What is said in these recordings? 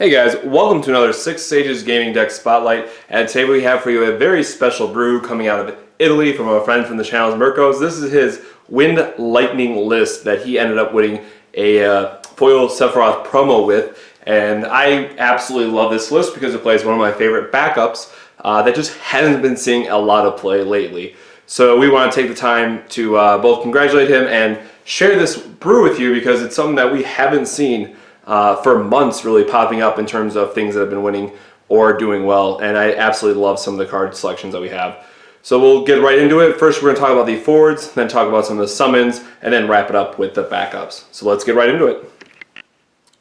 Hey guys, welcome to another Six Sages Gaming Deck Spotlight, and today we have for you a very special brew coming out of Italy from a friend from the channel, Mirko's. This is his Wind Lightning list that he ended up winning a foil Sephiroth promo with, and I absolutely love this list because it plays one of my favorite backups that just hasn't been seeing a lot of play lately. So we want to take the time to both congratulate him and share this brew with you because it's something that we haven't seen for months really popping up in terms of things that have been winning or doing well, and I absolutely love some of the card selections that we have. So we'll get right into it. First we're going to talk about the forwards, then talk about some of the summons, and then wrap it up with the backups. So let's get right into it.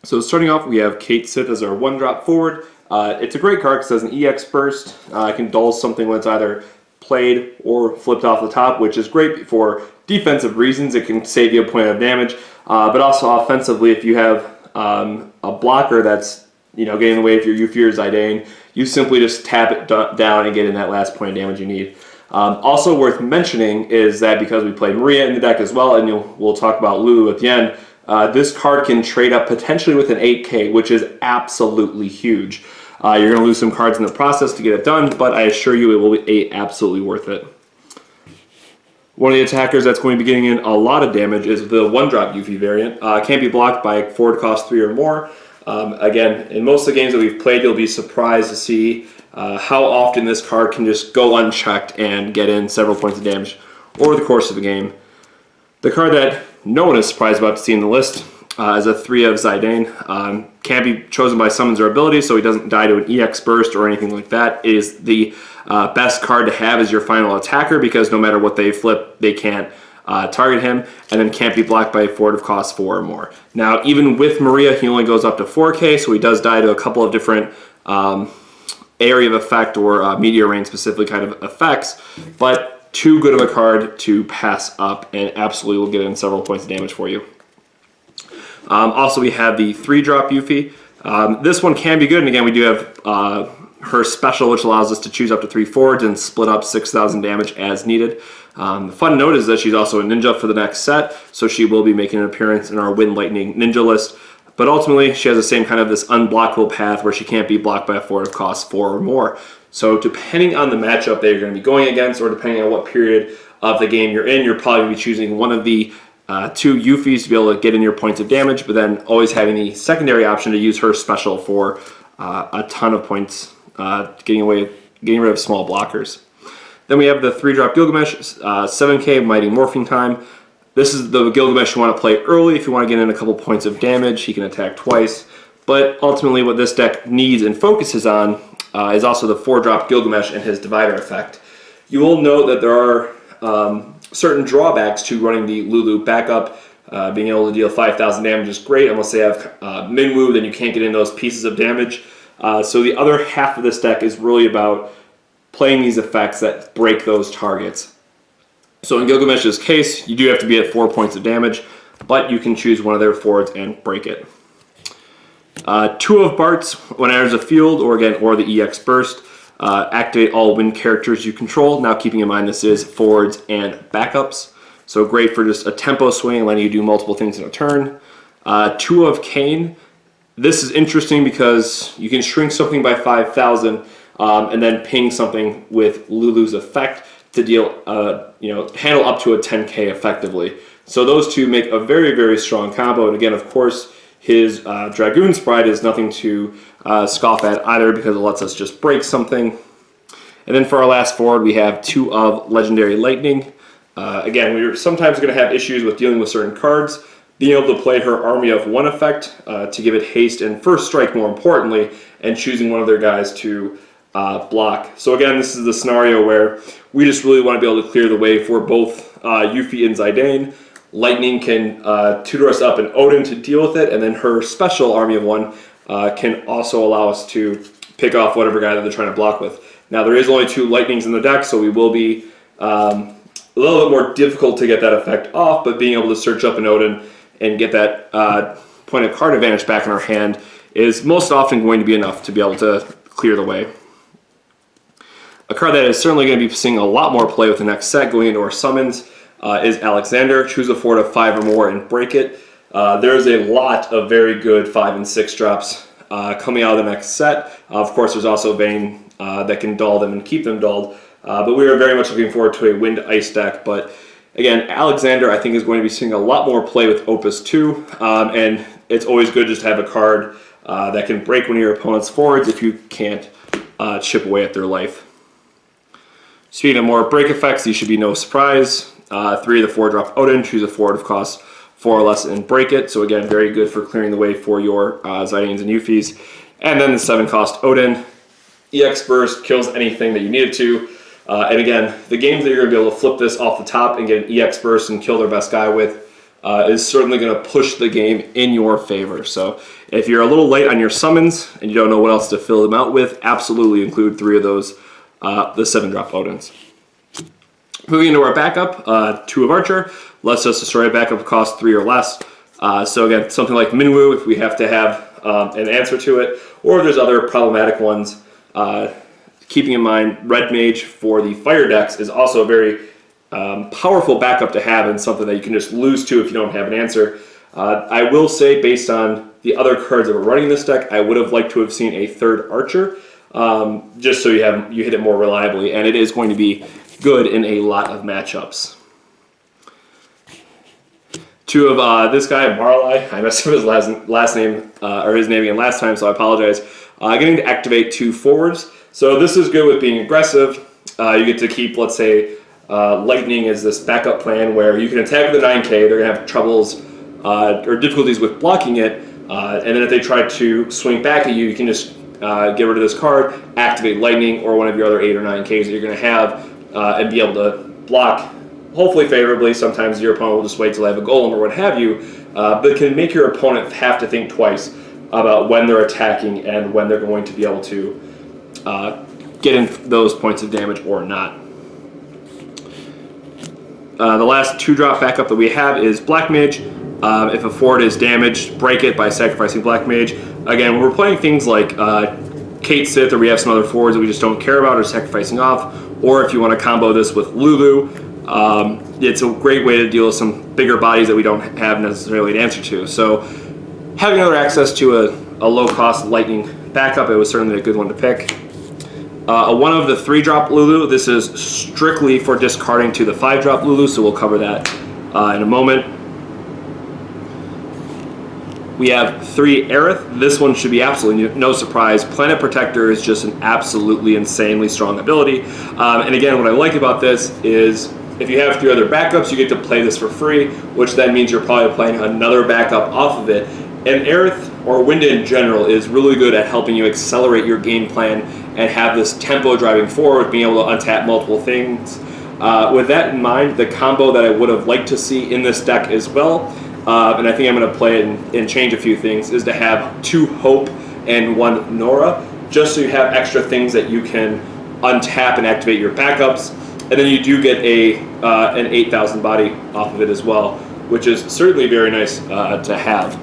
So starting off, we have Kate Sith as our 1-drop forward. It's a great card because it has an EX burst. It can dull something when it's either played or flipped off the top, which is great for defensive reasons. It can save you a point of damage, but also offensively if you have a blocker that's getting in the way of your Yuffie or Zidane, you simply just tap it down and get in that last point of damage you need. Also worth mentioning is that because we play Maria in the deck as well, and we'll talk about Lulu at the end, this card can trade up potentially with an 8K, which is absolutely huge. You're going to lose some cards in the process to get it done, but I assure you it will be absolutely worth it. One of the attackers that's going to be getting in a lot of damage is the 1-drop Yuffie variant. Can't be blocked by forward cost 3 or more. Again, in most of the games that we've played, you'll be surprised to see how often this card can just go unchecked and get in several points of damage over the course of the game. The card that no one is surprised about to see in the list is a 3 of Zidane. Can't be chosen by summons or abilities, so he doesn't die to an EX burst or anything like that. It is the best card to have as your final attacker because no matter what they flip, they can't target him, and then can't be blocked by a forward of cost 4 or more. Now, even with Maria, he only goes up to 4K, so he does die to a couple of different area of effect or meteor rain specifically kind of effects, but too good of a card to pass up and absolutely will get in several points of damage for you. Also, we have the 3-drop Yuffie. This one can be good, and again, we do have her special, which allows us to choose up to 3 forwards and split up 6,000 damage as needed. The fun note is that she's also a ninja for the next set, so she will be making an appearance in our Wind Lightning ninja list. But ultimately, she has the same kind of this unblockable path where she can't be blocked by a forward of cost 4 or more. So depending on the matchup that you're going to be going against, or depending on what period of the game you're in, you're probably going to be choosing one of the 2 Yuffies to be able to get in your points of damage, but then always having the secondary option to use her special for a ton of points, getting rid of small blockers. Then we have the 3-drop Gilgamesh, 7K Mighty Morphing Time. This is the Gilgamesh you want to play early if you want to get in a couple points of damage. He can attack twice, but ultimately what this deck needs and focuses on is also the 4-drop Gilgamesh and his Divider effect. You will note that there are certain drawbacks to running the Lulu backup. Being able to deal 5,000 damage is great unless they have Minwoo, then you can't get in those pieces of damage. So the other half of this deck is really about playing these effects that break those targets. So in Gilgamesh's case, you do have to be at 4 points of damage, but you can choose one of their forwards and break it. 2 of Bart's, when enters a field, or the EX burst, activate all wind characters you control. Now keeping in mind this is forwards and backups, so great for just a tempo swing, letting you do multiple things in a turn. 2 of Cain. This is interesting because you can shrink something by 5,000 and then ping something with Lulu's effect to deal, handle up to a 10K effectively. So those 2 make a very, very strong combo. And again, of course, his Dragoon Sprite is nothing to scoff at either because it lets us just break something. And then for our last forward, we have 2 of Legendary Lightning. Again, we're sometimes going to have issues with dealing with certain cards. Being able to play her Army of 1 effect to give it haste and first strike more importantly, and choosing one of their guys to block. So again, this is the scenario where we just really want to be able to clear the way for both Yuffie and Zidane. Lightning can tutor us up in Odin to deal with it, and then her special Army of 1 can also allow us to pick off whatever guy that they're trying to block with. Now there is only 2 Lightnings in the deck, so we will be a little bit more difficult to get that effect off, but being able to search up in Odin and get that point of card advantage back in our hand is most often going to be enough to be able to clear the way. A card that is certainly going to be seeing a lot more play with the next set going into our summons is Alexander. Choose a forward of 5 or more and break it. There's a lot of very good 5 and 6 drops coming out of the next set. Of course, there's also Vayne that can dull them and keep them dulled. But we are very much looking forward to a Wind Ice deck. But again, Alexander, I think, is going to be seeing a lot more play with Opus 2. And it's always good just to have a card that can break one of your opponent's forwards if you can't chip away at their life. Speaking of more break effects, these should be no surprise. 3 of the 4-drop Odin, choose a forward of cost 4 or less and break it. So again, very good for clearing the way for your Zidanes and Euphies. And then the 7-cost Odin, EX Burst, kills anything that you need it to. And again, the games that you're going to be able to flip this off the top and get an EX Burst and kill their best guy with is certainly going to push the game in your favor. So if you're a little light on your summons and you don't know what else to fill them out with, absolutely include 3 of those, the 7-drop Odins. Moving into our backup, 2 of Archer lets us destroy a backup cost 3 or less. So again, something like Minwu if we have to have an answer to it, or there's other problematic ones. Keeping in mind, Red Mage for the fire decks is also a very powerful backup to have and something that you can just lose to if you don't have an answer. I will say, based on the other cards that were running this deck, I would have liked to have seen a 3rd Archer, just so you hit it more reliably, and it is going to be good in a lot of matchups. 2 of this guy, Marlai, I messed up his last name, or his name again last time, so I apologize. Getting to activate 2 forwards. So this is good with being aggressive. You get to keep, let's say, Lightning is this backup plan where you can attack with a 9K, they're going to have troubles or difficulties with blocking it, and then if they try to swing back at you, you can just get rid of this card, activate Lightning or one of your other 8 or 9Ks that you're going to have, and be able to block, hopefully favorably. Sometimes your opponent will just wait till they have a golem or what have you, but it can make your opponent have to think twice about when they're attacking and when they're going to be able to get in those points of damage or not. The last 2-drop backup that we have is Black Mage. If a forward is damaged, break it by sacrificing Black Mage. Again, when we're playing things like Kate Sith, or we have some other forwards that we just don't care about or sacrificing off, or if you want to combo this with Lulu, it's a great way to deal with some bigger bodies that we don't have necessarily an answer to. So having other access to a low-cost Lightning backup, it was certainly a good one to pick. One of the 3-drop Lulu, this is strictly for discarding to the 5-drop Lulu, so we'll cover that in a moment. We have 3 Aerith. This one should be absolutely no surprise. Planet Protector is just an absolutely insanely strong ability. And again, what I like about this is if you have 3 other backups, you get to play this for free, which then means you're probably playing another backup off of it. And Aerith, or Wind in general, is really good at helping you accelerate your game plan and have this tempo driving forward, being able to untap multiple things. With that in mind, the combo that I would have liked to see in this deck as well, and I think I'm going to play it and change a few things, is to have 2 Hope and 1 Nora, just so you have extra things that you can untap and activate your backups. And then you do get an 8,000 body off of it as well, which is certainly very nice to have.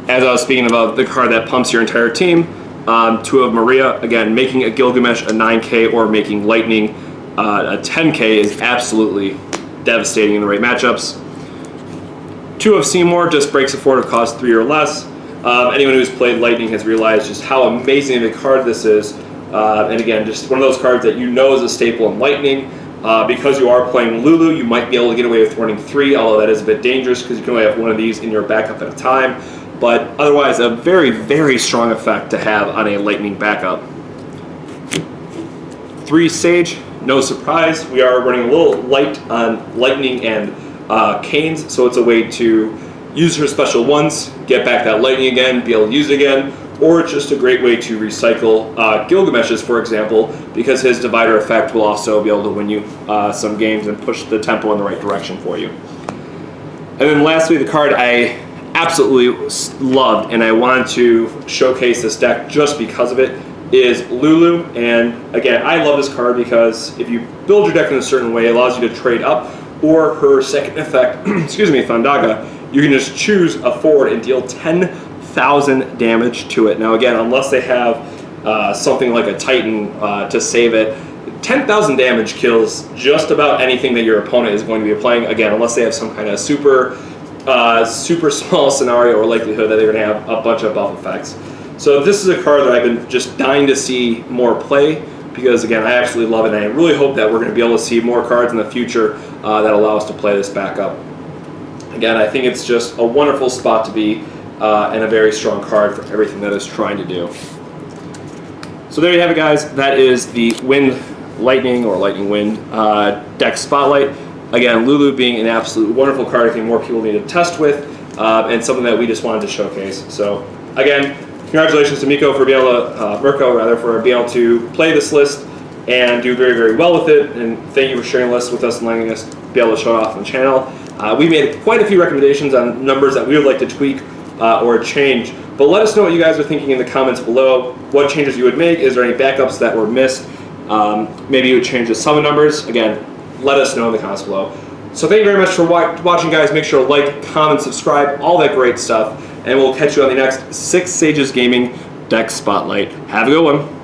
As I was speaking about the card that pumps your entire team, 2 of Maria, again, making a Gilgamesh a 9K or making Lightning a 10K is absolutely devastating in the right matchups. 2 of Seymour just breaks a forward of cost 3 or less. Anyone who's played Lightning has realized just how amazing of a card this is. And again, just one of those cards that you know is a staple in Lightning. Because you are playing Lulu, you might be able to get away with running 3, although that is a bit dangerous because you can only have 1 of these in your backup at a time. But otherwise, a very, very strong effect to have on a Lightning backup. 3 Sage, no surprise. We are running a little light on Lightning and Canes, so it's a way to use her special once, get back that Lightning again, be able to use it again, or it's just a great way to recycle Gilgamesh's, for example, because his Divider effect will also be able to win you some games and push the tempo in the right direction for you. And then lastly, the card I absolutely loved, and I wanted to showcase this deck just because of it, is Lulu. And again, I love this card because if you build your deck in a certain way, it allows you to trade up, or her second effect, excuse me, Thundaga, you can just choose a forward and deal 10,000 damage to it. Now again, unless they have something like a Titan to save it, 10,000 damage kills just about anything that your opponent is going to be playing, again, unless they have some kind of super super small scenario or likelihood that they're going to have a bunch of buff effects. So this is a card that I've been just dying to see more play, because again, I absolutely love it, and I really hope that we're going to be able to see more cards in the future that allow us to play this back up. Again, I think it's just a wonderful spot to be, and a very strong card for everything that it's trying to do. So there you have it, guys. That is the Wind Lightning or Lightning Wind deck Spotlight. Again, Lulu being an absolute wonderful card I think more people need to test with, and something that we just wanted to showcase. So again, congratulations to Miko for being able to, Mirko rather, for being able to play this list and do very, very well with it. And thank you for sharing the list with us and letting us be able to show it off on the channel. We made quite a few recommendations on numbers that we would like to tweak or change. But let us know what you guys are thinking in the comments below. What changes you would make? Is there any backups that were missed? Maybe you would change the summon numbers. Again, let us know in the comments below. So thank you very much for watching, guys. Make sure to like, comment, subscribe, all that great stuff. And we'll catch you on the next 6 Sages Gaming Deck Spotlight. Have a good one.